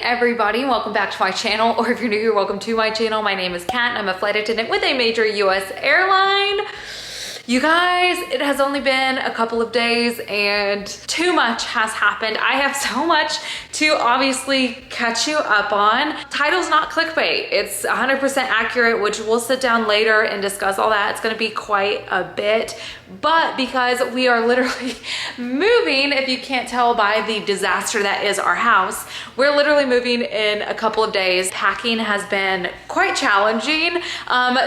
everybody, welcome back to my channel, or if you're new here, welcome to my channel. My name is Kat and I'm a flight attendant with a major US airline. You guys, it has only been a couple of days and too much has happened. I have so much to obviously catch you up on. Title's not clickbait. It's 100% accurate, which we'll sit down later and discuss all that. It's gonna be quite a bit, but because we are literally moving, if you can't tell by the disaster that is our house, we're literally moving in a couple of days. Packing has been quite challenging.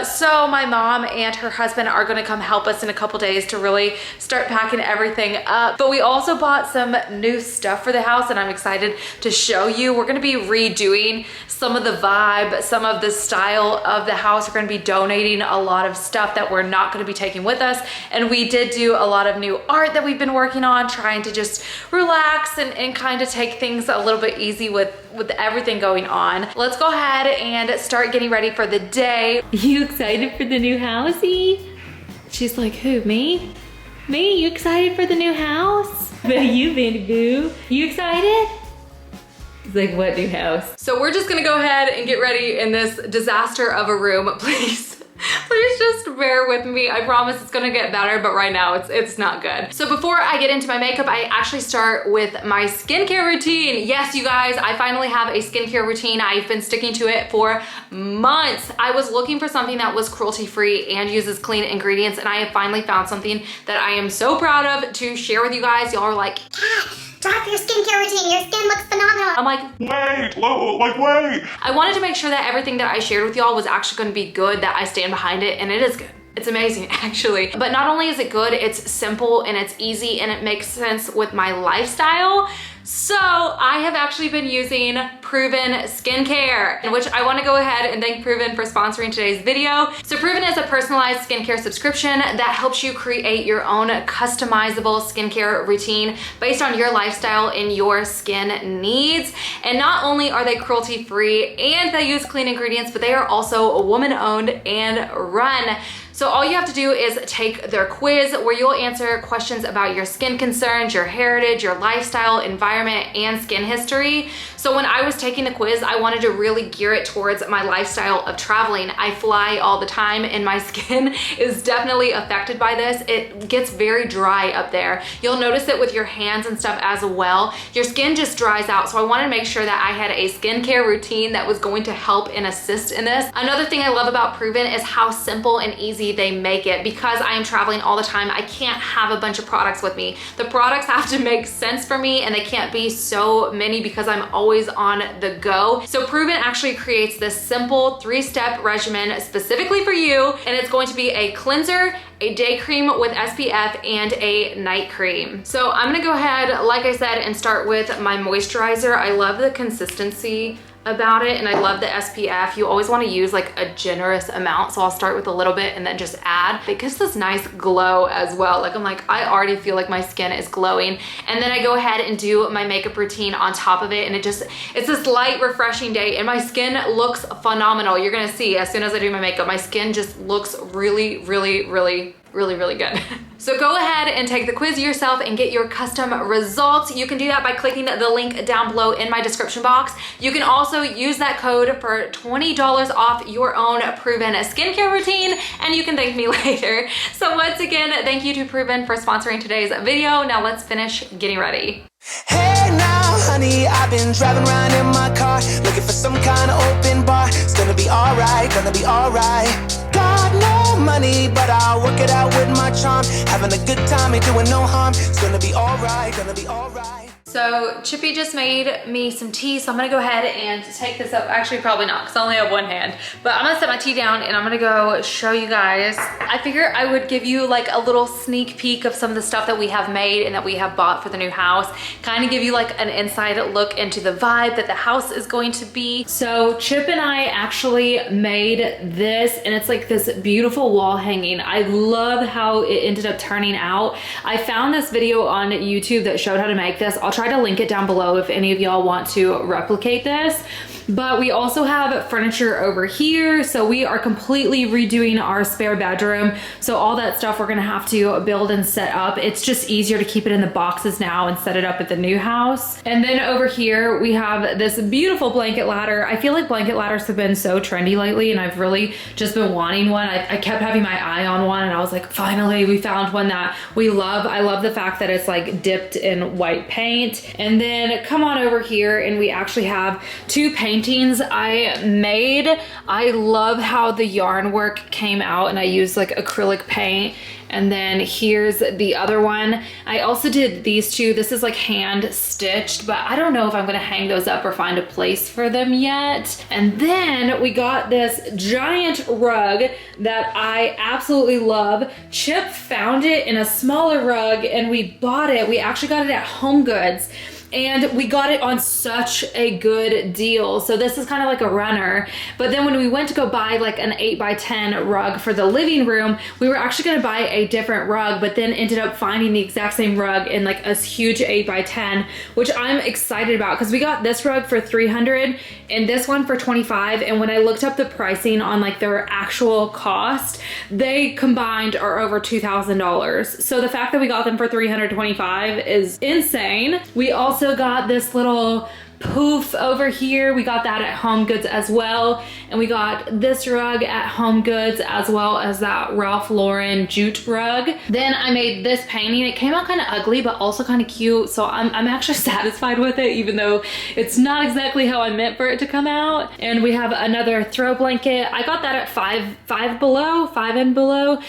So my mom and her husband are gonna come help us in a couple days to really start packing everything up. But we also bought some new stuff for the house and I'm excited to show you. We're gonna be redoing some of the vibe, some of the style of the house. We're gonna be donating a lot of stuff that we're not gonna be taking with us. And we did do a lot of new art that we've been working on, trying to just relax and kind of take things a little bit easy with everything going on. Let's go ahead and start getting ready for the day. You excited for the new housey? She's like, who, me? Me, you excited for the new house? But you, Vandy Boo, you excited? He's like, what new house? So we're just gonna go ahead and get ready in this disaster of a room. Please just bear with me. I promise it's gonna get better, but right now it's not good. So before I get into my makeup, I actually start with my skincare routine. Yes, you guys, I finally have a skincare routine. I've been sticking to it for months. I was looking for something that was cruelty-free and uses clean ingredients, and I have finally found something that I am so proud of to share with you guys. Y'all are like, drop your skincare routine, your skin looks phenomenal. I'm like, wait. I wanted to make sure that everything that I shared with y'all was actually gonna be good, that I stand behind it, and it is good. It's amazing, actually. But not only is it good, it's simple and it's easy and it makes sense with my lifestyle. So I have actually been using Proven Skincare, in which I wanna go ahead and thank Proven for sponsoring today's video. So Proven is a personalized skincare subscription that helps you create your own customizable skincare routine based on your lifestyle and your skin needs. And not only are they cruelty-free and they use clean ingredients, but they are also woman-owned and run. So all you have to do is take their quiz where you'll answer questions about your skin concerns, your heritage, your lifestyle, environment, and skin history. So when I was taking the quiz, I wanted to really gear it towards my lifestyle of traveling. I fly all the time and my skin is definitely affected by this. It gets very dry up there. You'll notice it with your hands and stuff as well. Your skin just dries out. So I wanted to make sure that I had a skincare routine that was going to help and assist in this. Another thing I love about Proven is how simple and easy they make it. Because I am traveling all the time, I can't have a bunch of products with me. The products have to make sense for me and they can't be so many because I'm always on the go. So Proven actually creates this simple 3-step regimen specifically for you, and it's going to be a cleanser, a day cream with SPF, and a night cream. So I'm gonna go ahead, like I said, and start with my moisturizer. I love the consistency about it and I love the SPF. You always want to use like a generous amount, so I'll start with a little bit and then just add. It gives this nice glow as well. Like I already feel like my skin is glowing, and then I go ahead and do my makeup routine on top of it, and it's this light refreshing day and my skin looks phenomenal. You're gonna see as soon as I do my makeup, my skin just looks really good. So go ahead and take the quiz yourself and get your custom results. You can do that by clicking the link down below in my description box. You can also use that code for $20 off your own Proven skincare routine, and you can thank me later. So once again, thank you to Proven for sponsoring today's video. Now let's finish getting ready. Hey now, honey, I've been driving around in my car, looking for some kind of open bar. It's gonna be alright, Got no money, but I'll work it out with my charm. Having a good time, ain't doing no harm. It's gonna be alright. So Chippy just made me some tea, so I'm gonna go ahead and take this up. Actually, probably not, because I only have one hand. But I'm gonna set my tea down and I'm gonna go show you guys. I figure I would give you like a little sneak peek of some of the stuff that we have made and that we have bought for the new house. Kind of give you like an inside look into the vibe that the house is going to be. So Chip and I actually made this, and it's like this beautiful wall hanging. I love how it ended up turning out. I found this video on YouTube that showed how to make this. I'll try to link it down below if any of y'all want to replicate this. But we also have furniture over here. So we are completely redoing our spare bedroom. So all that stuff we're gonna have to build and set up. It's just easier to keep it in the boxes now and set it up at the new house. And then over here, we have this beautiful blanket ladder. I feel like blanket ladders have been so trendy lately, and I've really just been wanting one. I kept having my eye on one, and I was like, finally, we found one that we love. I love the fact that it's like dipped in white paint. And then come on over here, and we actually have two paintings I made. I love how the yarn work came out, and I used like acrylic paint. And then here's the other one. I also did these two. This is like hand stitched, but I don't know if I'm gonna hang those up or find a place for them yet. And then we got this giant rug that I absolutely love. Chip found it in a smaller rug and we bought it. We actually got it at Home Goods. And we got it on such a good deal. So this is kind of like a runner. But then when we went to go buy like an 8x10 rug for the living room, we were actually gonna buy a different rug, but then ended up finding the exact same rug in like a huge 8x10, which I'm excited about because we got this rug for $300 and this one for $25. And when I looked up the pricing on like their actual cost, they combined are over $2,000. So the fact that we got them for $325 is insane. We also got this little poof over here. We got that at Home Goods as well. And we got this rug at Home Goods as well as that Ralph Lauren jute rug. Then I made this painting. It came out kind of ugly, but also kind of cute. So I'm actually satisfied with it, even though it's not exactly how I meant for it to come out. And we have another throw blanket. I got that at Five Below.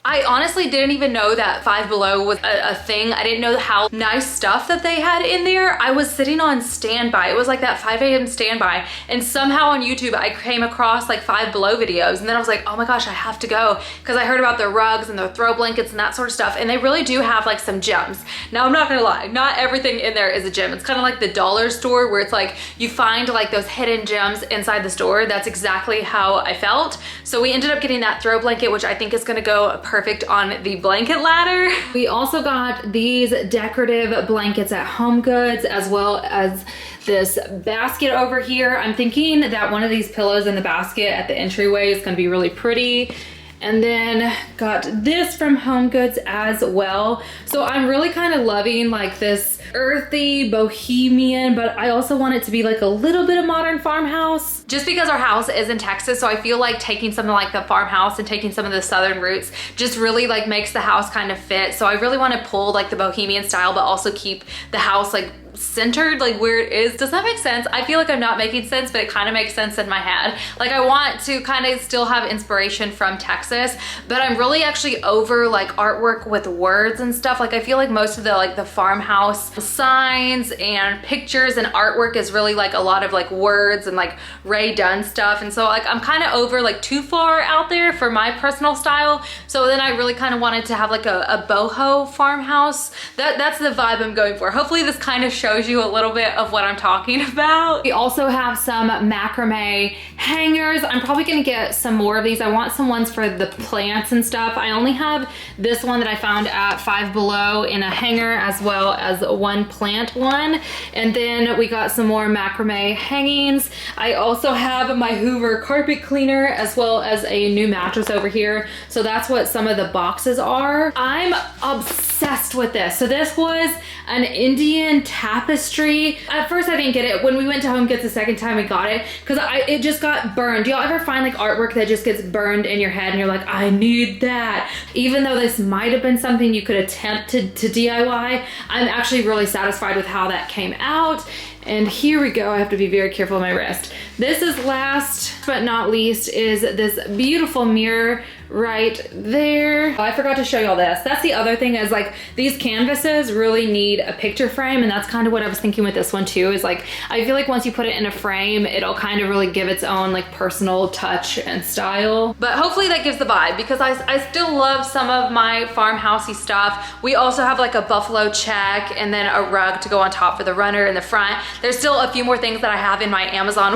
I honestly didn't even know that Five Below was a thing. I didn't know how nice stuff that they had in there. I was sitting on standby. It was like that 5 a.m. standby, and somehow on YouTube I came across like Five Below videos, and then I was like, oh my gosh, I have to go, because I heard about their rugs and their throw blankets and that sort of stuff, and they really do have like some gems. Now I'm not gonna lie, not everything in there is a gem. It's kind of like the dollar store where it's like you find like those hidden gems inside the store. That's exactly how I felt. So we ended up getting that throw blanket, which I think is gonna go perfect on the blanket ladder. We also got these decorative blankets at Home Goods, as well as this basket over here. I'm thinking that one of these pillows in the basket at the entryway is gonna be really pretty. And then got this from Home Goods as well. So I'm really kind of loving like this earthy bohemian, but I also want it to be like a little bit of modern farmhouse. Just because our house is in Texas, so I feel like taking something like the farmhouse and taking some of the southern roots just really like makes the house kind of fit. So I really want to pull like the bohemian style, but also keep the house like centered like where it is. Does that make sense? I feel like I'm not making sense, but it kind of makes sense in my head. Like I want to kind of still have inspiration from Texas, but I'm really actually over like artwork with words and stuff. Like I feel like most of the like the farmhouse signs and pictures and artwork is really like a lot of like words and like Ray Dunn stuff. And so like I'm kind of over like too far out there for my personal style. So then I really kind of wanted to have like a boho farmhouse. That's the vibe I'm going for. Hopefully this kind of shows you a little bit of what I'm talking about. We also have some macrame hangers. I'm probably gonna get some more of these. I want some ones for the plants and stuff. I only have this one that I found at Five Below in a hanger, as well as one plant one. And then we got some more macrame hangings. I also have my Hoover carpet cleaner, as well as a new mattress over here. So that's what some of the boxes are. I'm obsessed with this. So this was an Indian tapestry. At first I didn't get it. When we went to Home Goods the second time we got it, because it just got burned. Do y'all ever find like artwork that just gets burned in your head and you're like, I need that? Even though this might have been something you could attempt to DIY, I'm actually really satisfied with how that came out. And here we go. I have to be very careful with my wrist. This is last but not least is this beautiful mirror right there. Oh, I forgot to show y'all this. That's the other thing, is like these canvases really need a picture frame, and that's kind of what I was thinking with this one too, is like I feel like once you put it in a frame, it'll kind of really give its own like personal touch and style. But hopefully that gives the vibe, because I still love some of my farmhousey stuff. We also have like a buffalo check and then a rug to go on top for the runner in the front. There's still a few more things that I have in my Amazon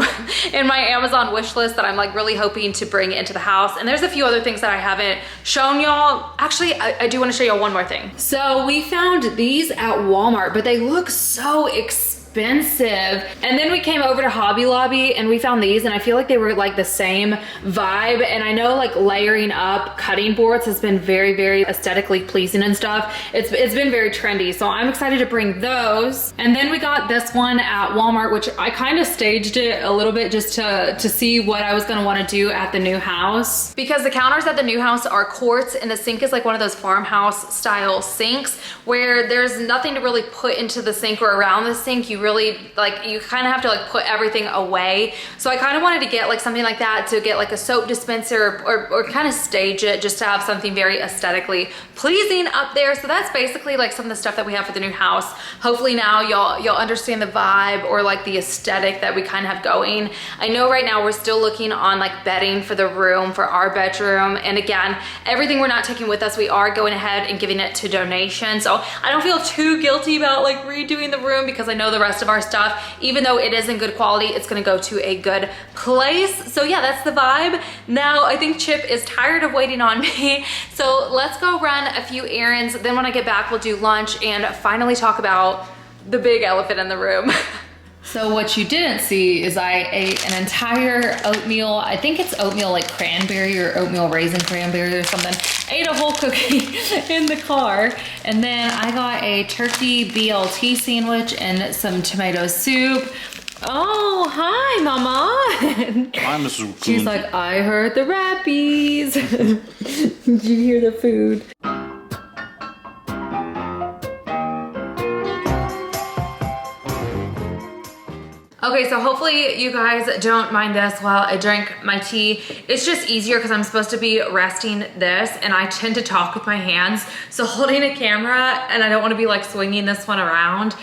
wish list that I'm like really hoping to bring into the house. And there's a few other things that I haven't shown y'all. Actually, I do want to show y'all one more thing. So we found these at Walmart, but they look so expensive. expensive. And then we came over to Hobby Lobby and we found these, and I feel like they were like the same vibe. And I know like layering up cutting boards has been very, very aesthetically pleasing and stuff. It's been very trendy. So I'm excited to bring those. And then we got this one at Walmart, which I kind of staged it a little bit just to see what I was gonna wanna do at the new house. Because the counters at the new house are quartz and the sink is like one of those farmhouse style sinks where there's nothing to really put into the sink or around the sink. You really like, you kind of have to like put everything away. So I kind of wanted to get like something like that, to get like a soap dispenser or kind of stage it just to have something very aesthetically pleasing up there. So that's basically like some of the stuff that we have for the new house. Hopefully now y'all understand the vibe or like the aesthetic that we kind of have going. I know right now we're still looking on like bedding for the room, for our bedroom. And again, everything we're not taking with us, we are going ahead and giving it to donation. So I don't feel too guilty about like redoing the room because I know the rest of our stuff, even though it is in good quality, it's gonna go to a good place. So yeah, that's the vibe. Now I think Chip is tired of waiting on me. So let's go run a few errands. Then when I get back, we'll do lunch and finally talk about the big elephant in the room. So what you didn't see is I ate an entire oatmeal, I think it's oatmeal like cranberry or oatmeal raisin cranberry or something. Ate a whole cookie in the car. And then I got a turkey BLT sandwich and some tomato soup. Oh, hi, Mama. Hi, Mrs. Raccoon. She's like, I heard the rappies. Did you hear the food? Okay, so hopefully you guys don't mind this while I drink my tea. It's just easier because I'm supposed to be resting this and I tend to talk with my hands. So holding a camera, and I don't want to be like swinging this one around.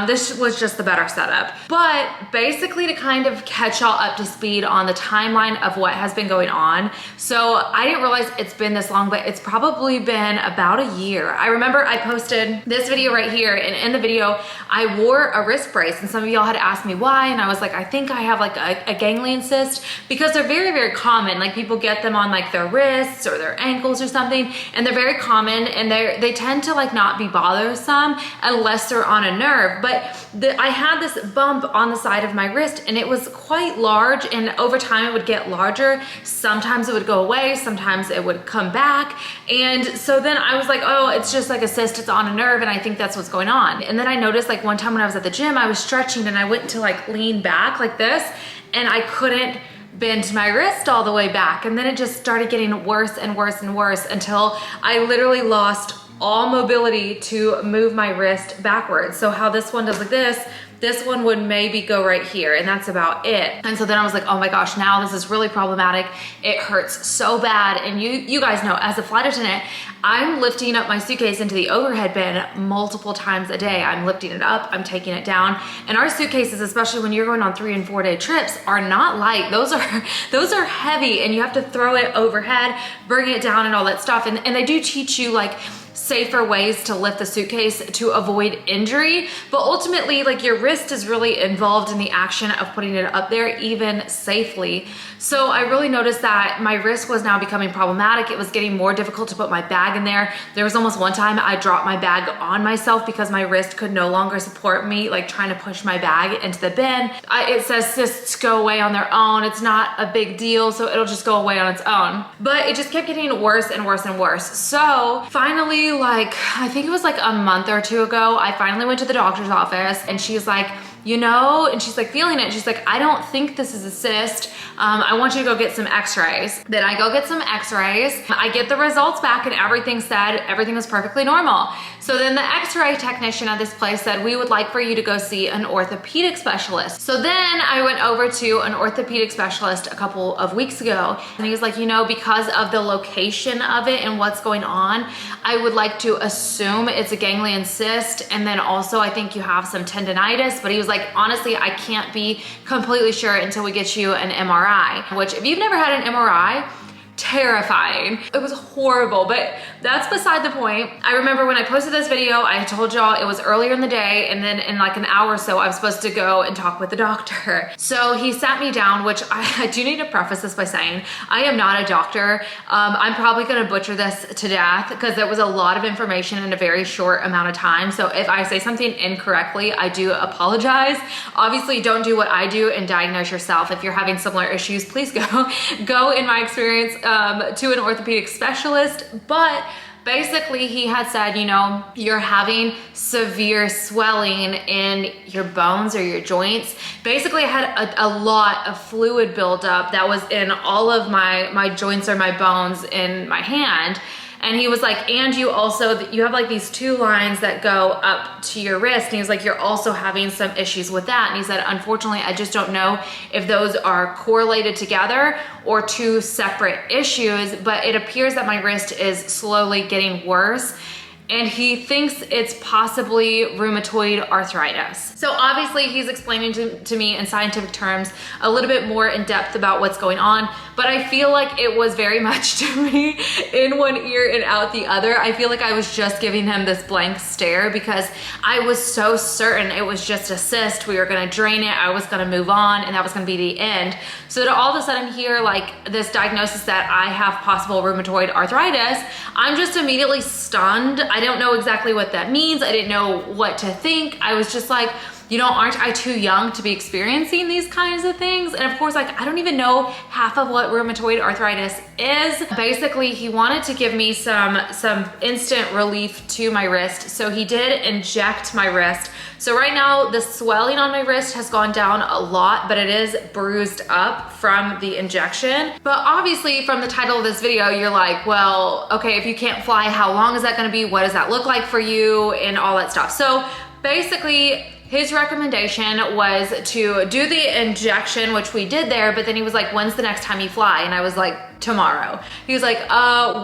This was just the better setup. But basically to kind of catch y'all up to speed on the timeline of what has been going on. So I didn't realize it's been this long, but it's probably been about a year. I remember I posted this video right here, and in the video, I wore a wrist brace, and some of y'all had asked me why. And I was like, I think I have like a ganglion cyst, because they're very, very common. Like people get them on like their wrists or their ankles or something, and they're very common, and they tend to like not be bothersome unless they're on a nerve. But I had this bump on the side of my wrist, and it was quite large, and over time it would get larger. Sometimes it would go away, sometimes it would come back. And so then I was like, oh, it's just like a cyst, it's on a nerve, and I think that's what's going on. And then I noticed like one time when I was at the gym, I was stretching and I went to like lean back like this, and I couldn't bend my wrist all the way back. And then it just started getting worse and worse and worse until I literally lost all mobility to move my wrist backwards. So how this one does like this one would maybe go right here, and that's about it. And so then I was like, oh my gosh, now this is really problematic. It hurts so bad. And you guys know, as a flight attendant, I'm lifting up my suitcase into the overhead bin multiple times a day. I'm lifting it up, I'm taking it down. And our suitcases, especially when you're going on 3 and 4 day trips, are not light. Those are heavy, and you have to throw it overhead, bring it down and all that stuff. And they do teach you like safer ways to lift the suitcase to avoid injury, but ultimately like your wrist is really involved in the action of putting it up there even safely. So I really noticed that my wrist was now becoming problematic. It was getting more difficult to put my bag in there. There was almost one time I dropped my bag on myself because my wrist could no longer support me like trying to push my bag into the bin. It says cysts go away on their own. It's not a big deal, so it'll just go away on its own. But it just kept getting worse and worse and worse. So finally, like I think it was like a month or 2 ago, I finally went to the doctor's office, and she's like, you know, and she's like feeling it. She's like, I don't think this is a cyst. I want you to go get some x-rays. Then I go get some x-rays. I get the results back, and everything said everything was perfectly normal. So then the x-ray technician at this place said, we would like for you to go see an orthopedic specialist. So then I went over to an orthopedic specialist a couple of weeks ago, and he was like, you know, because of the location of it and what's going on, I would like to assume it's a ganglion cyst, and then also I think you have some tendonitis. But he was like, honestly, I can't be completely sure until we get you an MRI, which if you've never had an MRI, terrifying. It was horrible, but that's beside the point. I remember when I posted this video, I told y'all it was earlier in the day, and then in like an hour or so, I was supposed to go and talk with the doctor. So he sat me down, which I do need to preface this by saying, I am not a doctor. I'm probably gonna butcher this to death because there was a lot of information in a very short amount of time. So if I say something incorrectly, I do apologize. Obviously, don't do what I do and diagnose yourself. If you're having similar issues, please go in my experience, to an orthopedic specialist. But basically he had said, you know, you're having severe swelling in your bones or your joints. Basically I had a lot of fluid buildup that was in all of my joints or my bones in my hand. And he was like, and you have like these 2 lines that go up to your wrist. And he was like, you're also having some issues with that. And he said, unfortunately, I just don't know if those are correlated together or 2 separate issues, but it appears that my wrist is slowly getting worse. And he thinks it's possibly rheumatoid arthritis. So obviously he's explaining to me in scientific terms a little bit more in depth about what's going on, but I feel like it was very much to me in one ear and out the other. I feel like I was just giving him this blank stare because I was so certain it was just a cyst. We were gonna drain it, I was gonna move on, and that was gonna be the end. So to all of a sudden hear like this diagnosis that I have possible rheumatoid arthritis, I'm just immediately stunned. I don't know exactly what that means. I didn't know what to think. I was just like, you know, aren't I too young to be experiencing these kinds of things? And of course, like, I don't even know half of what rheumatoid arthritis is. Basically, he wanted to give me some instant relief to my wrist. So he did inject my wrist. So right now the swelling on my wrist has gone down a lot, but it is bruised up from the injection. But obviously from the title of this video, you're like, well, okay, if you can't fly, how long is that gonna be? What does that look like for you? And all that stuff. So basically, his recommendation was to do the injection, which we did there, but then he was like, when's the next time you fly? And I was like, tomorrow. He was like,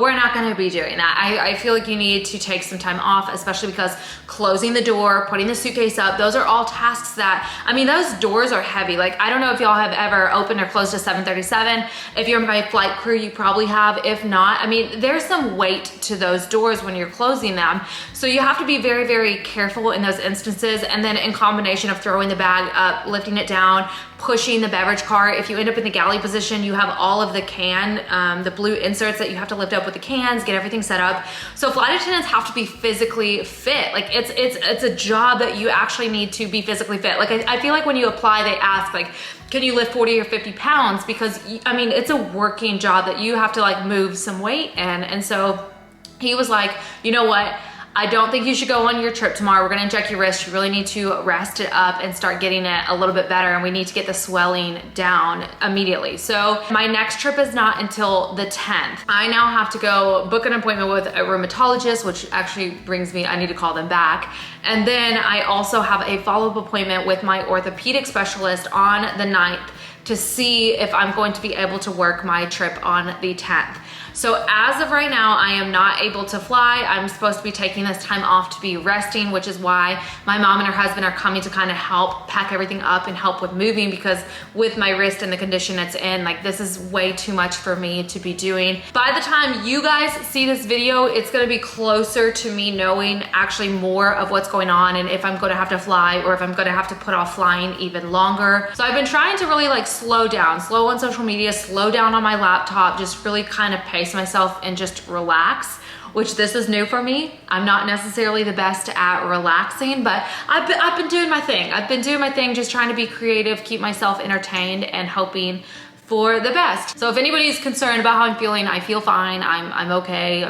we're not gonna be doing that. I feel like you need to take some time off, especially because closing the door, putting the suitcase up, those are all tasks that, I mean, those doors are heavy. Like, I don't know if y'all have ever opened or closed a 737. If you're my flight crew, you probably have. If not, I mean, there's some weight to those doors when you're closing them. So you have to be very, very careful in those instances. And then in combination of throwing the bag up, lifting it down, pushing the beverage cart. If you end up in the galley position, you have all of the the blue inserts that you have to lift up with the cans, get everything set up. So flight attendants have to be physically fit. Like, it's a job that you actually need to be physically fit. Like, I feel like when you apply, they ask like, can you lift 40 or 50 pounds? Because I mean, it's a working job that you have to like move some weight in. And so he was like, you know what? I don't think you should go on your trip tomorrow. We're gonna inject your wrist. You really need to rest it up and start getting it a little bit better, and we need to get the swelling down immediately. So my next trip is not until the 10th. I now have to go book an appointment with a rheumatologist, which actually brings me, I need to call them back. And then I also have a follow-up appointment with my orthopedic specialist on the 9th to see if I'm going to be able to work my trip on the 10th. So as of right now, I am not able to fly. I'm supposed to be taking this time off to be resting, which is why my mom and her husband are coming to kind of help pack everything up and help with moving, because with my wrist and the condition it's in, like, this is way too much for me to be doing. By the time you guys see this video, it's gonna be closer to me knowing actually more of what's going on and if I'm gonna have to fly or if I'm gonna have to put off flying even longer. So I've been trying to really like slow down, slow on social media, slow down on my laptop, just really kind of pace myself and just relax, which this is new for me. I'm not necessarily the best at relaxing, but I've been doing my thing. I've been doing my thing, just trying to be creative, keep myself entertained, and hoping for the best. So if anybody's concerned about how I'm feeling, I feel fine. I'm okay.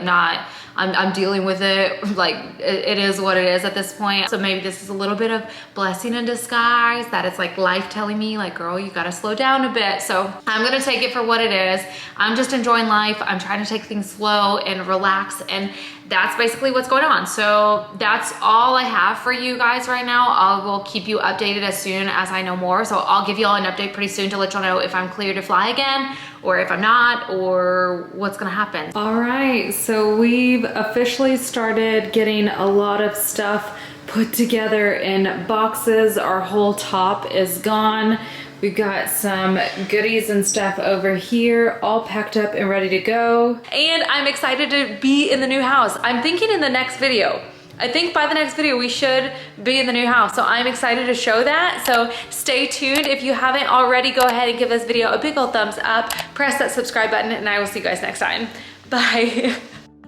I'm dealing with it. Like, it is what it is at this point. So maybe this is a little bit of blessing in disguise, that it's like life telling me like, girl, you gotta slow down a bit. So I'm gonna take it for what it is. I'm just enjoying life. I'm trying to take things slow and relax, and that's basically what's going on. So that's all I have for you guys right now. I will keep you updated as soon as I know more. So I'll give y'all an update pretty soon to let y'all know if I'm clear to fly again, or if I'm not, or what's gonna happen. All right, so we've officially started getting a lot of stuff put together in boxes. Our whole top is gone. We've got some goodies and stuff over here, all packed up and ready to go. And I'm excited to be in the new house. I'm thinking in the next video. I think by the next video we should be in the new house. So I'm excited to show that. So stay tuned. If you haven't already, go ahead and give this video a big old thumbs up. Press that subscribe button and I will see you guys next time. Bye.